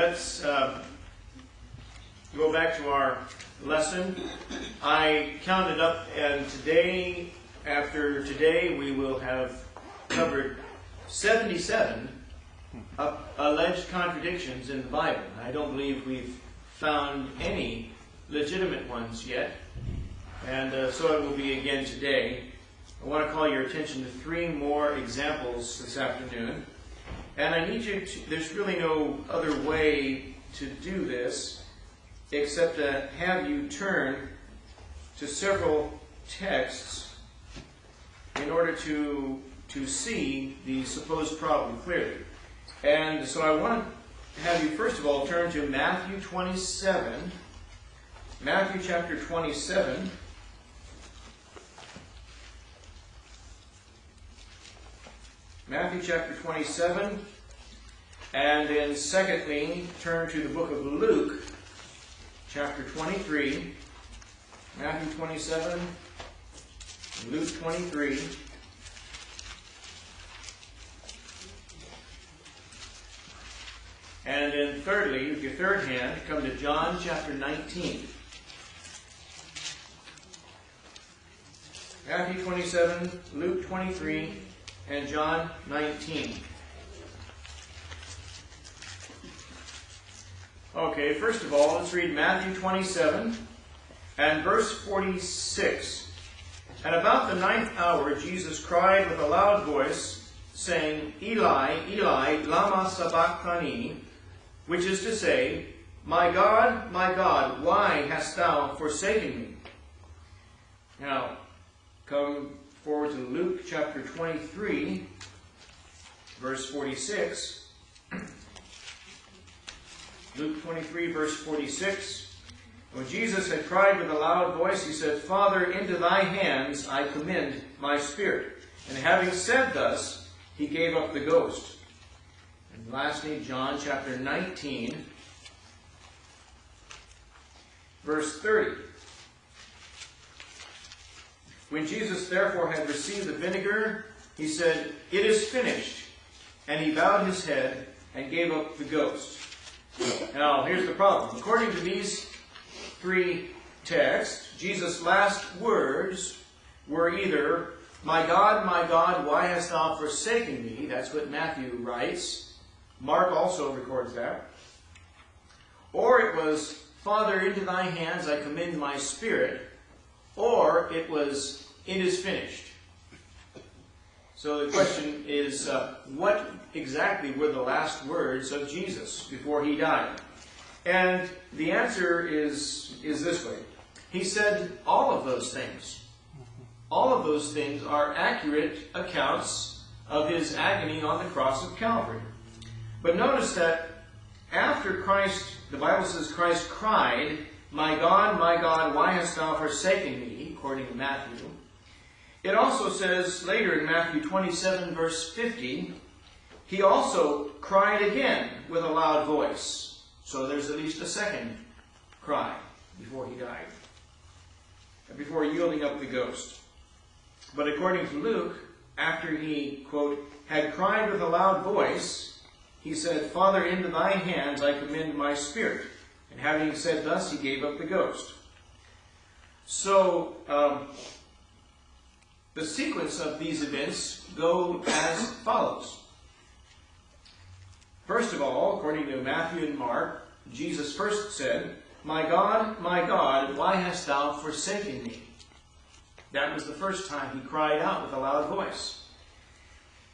let's go back to our lesson. I counted up, and today, after today, we will have covered 77 alleged contradictions in the Bible. I don't believe we've found any legitimate ones yet, and so it will be again today. I want to call your attention to 3 more examples this afternoon. And I need you to, there's really no other way to do this except to have you turn to several texts in order to see the supposed problem clearly. And so I want to have you first of all turn to Matthew 27. Matthew chapter 27. Matthew chapter 27, and then secondly, turn to the book of Luke, chapter 23. Matthew 27, Luke 23. And then thirdly, with your third hand, come to John chapter 19. Matthew 27, Luke 23, and John 19. Okay, first of all, let's read Matthew 27 and verse 46. And about the 9th hour, Jesus cried with a loud voice, saying, Eli, Eli, lama sabachthani, which is to say, my God, why hast thou forsaken me? Now, come forward to Luke chapter 23, verse 46. Luke 23, verse 46. When Jesus had cried with a loud voice, he said, Father, into thy hands I commend my spirit. And having said thus, he gave up the ghost. And lastly, John chapter 19, verse 30. When Jesus therefore had received the vinegar, he said, It is finished. And he bowed his head and gave up the ghost. Now, here's the problem. According to these 3 texts, Jesus' last words were either, my God, why hast thou forsaken me? That's what Matthew writes. Mark also records that. Or it was, Father, into thy hands I commend my spirit. Or it was, it is finished. So the question is, what exactly were the last words of Jesus before he died? And the answer is this way. He said all of those things. All of those things are accurate accounts of his agony on the cross of Calvary. But notice that after Christ, the Bible says Christ cried, my God, why hast thou forsaken me? According to Matthew. It also says later in Matthew 27, verse 50, he also cried again with a loud voice. So there's at least a second cry before he died, before yielding up the ghost. But according to Luke, after he, quote, had cried with a loud voice, he said, Father, into thy hands I commend my spirit. And having said thus, he gave up the ghost. So, the sequence of these events go as follows. First of all, according to Matthew and Mark, Jesus first said, my God, why hast thou forsaken me? That was the first time he cried out with a loud voice.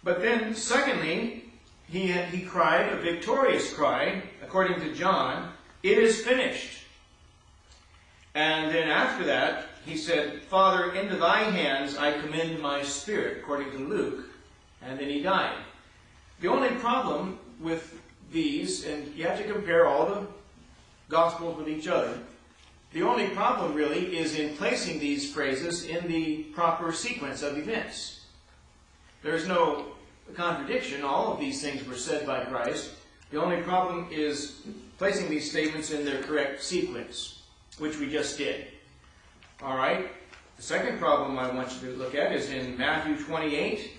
But then, secondly, he cried a victorious cry, according to John, it is finished. And then after that, he said, Father, into thy hands I commend my spirit, according to Luke. And then he died. The only problem with these, and you have to compare all the Gospels with each other, the only problem really is in placing these phrases in the proper sequence of events. There's no contradiction. All of these things were said by Christ. The only problem is placing these statements in their correct sequence, which we just did. All right? The second problem I want you to look at is in Matthew 28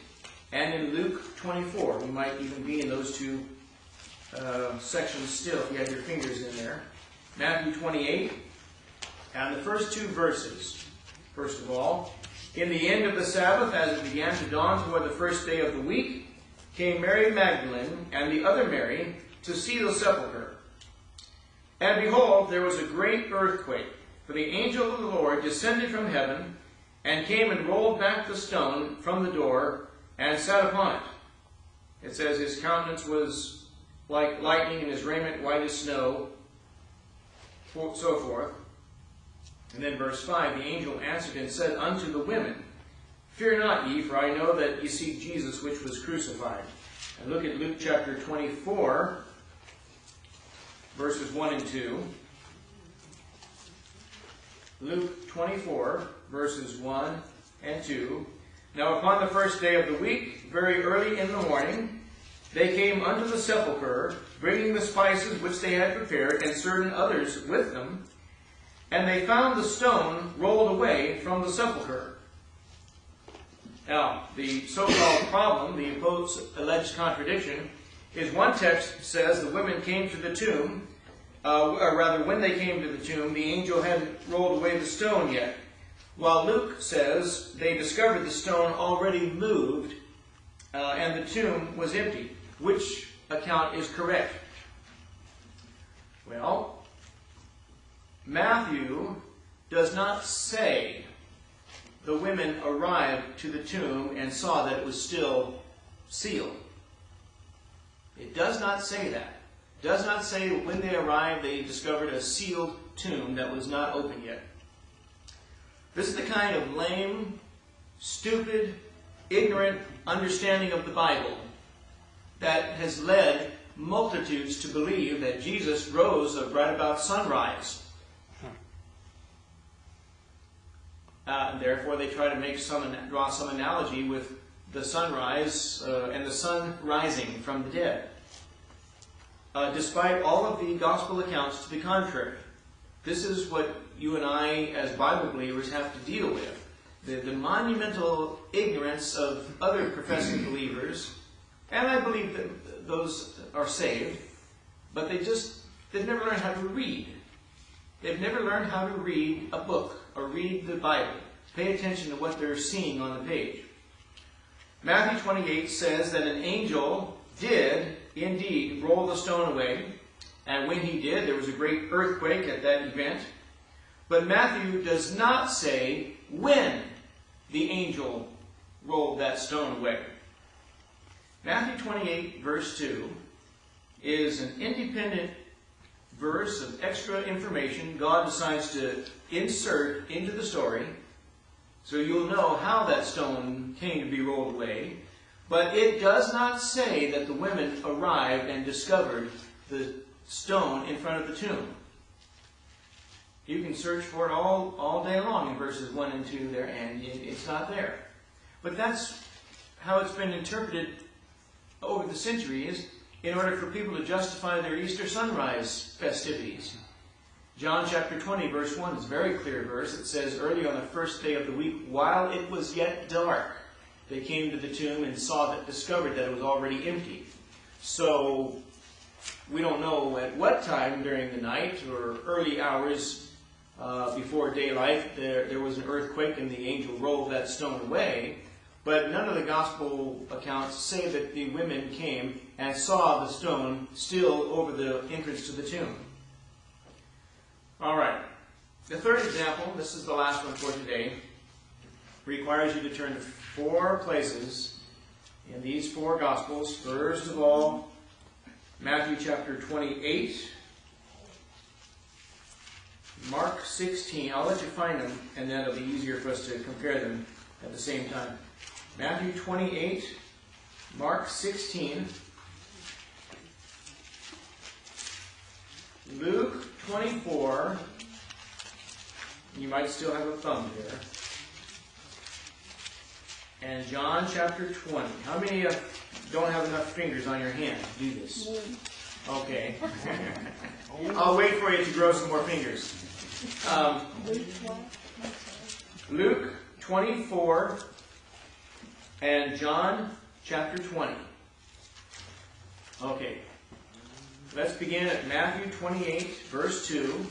and in Luke 24. We might even be in those 2 sections still, if you have your fingers in there. Matthew 28, and the first two verses. First of all, in the end of the Sabbath, as it began to dawn toward the first day of the week, came Mary Magdalene and the other Mary to see the sepulchre. And behold, there was a great earthquake, for the angel of the Lord descended from heaven, and came and rolled back the stone from the door, and sat upon it. It says his countenance was like lightning, and his raiment white as snow, so forth. And then verse 5, the angel answered and said unto the women, Fear not ye, for I know that ye seek Jesus, which was crucified. And look at Luke chapter 24, verses 1 and 2. Luke 24, verses 1 and 2. Now upon the first day of the week, very early in the morning, they came unto the sepulchre, bringing the spices which they had prepared, and certain others with them. And they found the stone rolled away from the sepulchre. Now, the so-called problem, the alleged contradiction, is one text says the women came to the tomb, or rather, when they came to the tomb, the angel hadn't rolled away the stone yet. While Luke says they discovered the stone already moved, and the tomb was empty. Which account is correct? Well, Matthew does not say the women arrived to the tomb and saw that it was still sealed. It does not say that. It does not say that when they arrived they discovered a sealed tomb that was not open yet. This is the kind of lame, stupid, ignorant understanding of the Bible that has led multitudes to believe that Jesus rose right about sunrise. And therefore they try to draw some analogy with the sunrise and the sun rising from the dead. Despite all of the gospel accounts to the contrary. This is what you and I as Bible believers have to deal with. The monumental ignorance of other professing believers, and I believe that those are saved, but they've never learned how to read. They've never learned how to read a book or read the Bible. Pay attention to what they're seeing on the page. Matthew 28 says that an angel did indeed roll the stone away, and when he did, there was a great earthquake at that event. But Matthew does not say when the angel rolled that stone away. Matthew 28, verse 2, is an independent verse of extra information God decides to insert into the story, so you'll know how that stone came to be rolled away. But it does not say that the women arrived and discovered the stone in front of the tomb. You can search for it all day long in verses 1 and 2 there, and it's not there. But that's how it's been interpreted over the centuries in order for people to justify their Easter sunrise festivities. John chapter 20, verse 1 is a very clear verse. It says, early on the first day of the week, while it was yet dark, they came to the tomb and discovered that it was already empty. So, we don't know at what time during the night or early hours before daylight there was an earthquake and the angel rolled that stone away. But none of the gospel accounts say that the women came and saw the stone still over the entrance to the tomb. All right. The third example, this is the last one for today, requires you to turn to 4 places in these 4 Gospels. First of all, Matthew chapter 28, Mark 16. I'll let you find them, and then it'll be easier for us to compare them at the same time. Matthew 28, Mark 16, Luke 24, you might still have a thumb there, and John chapter 20. How many don't have enough fingers on your hand to do this? Okay. I'll wait for you to grow some more fingers. Luke 24 and John chapter 20. Okay. Let's begin at Matthew 28, verse 2.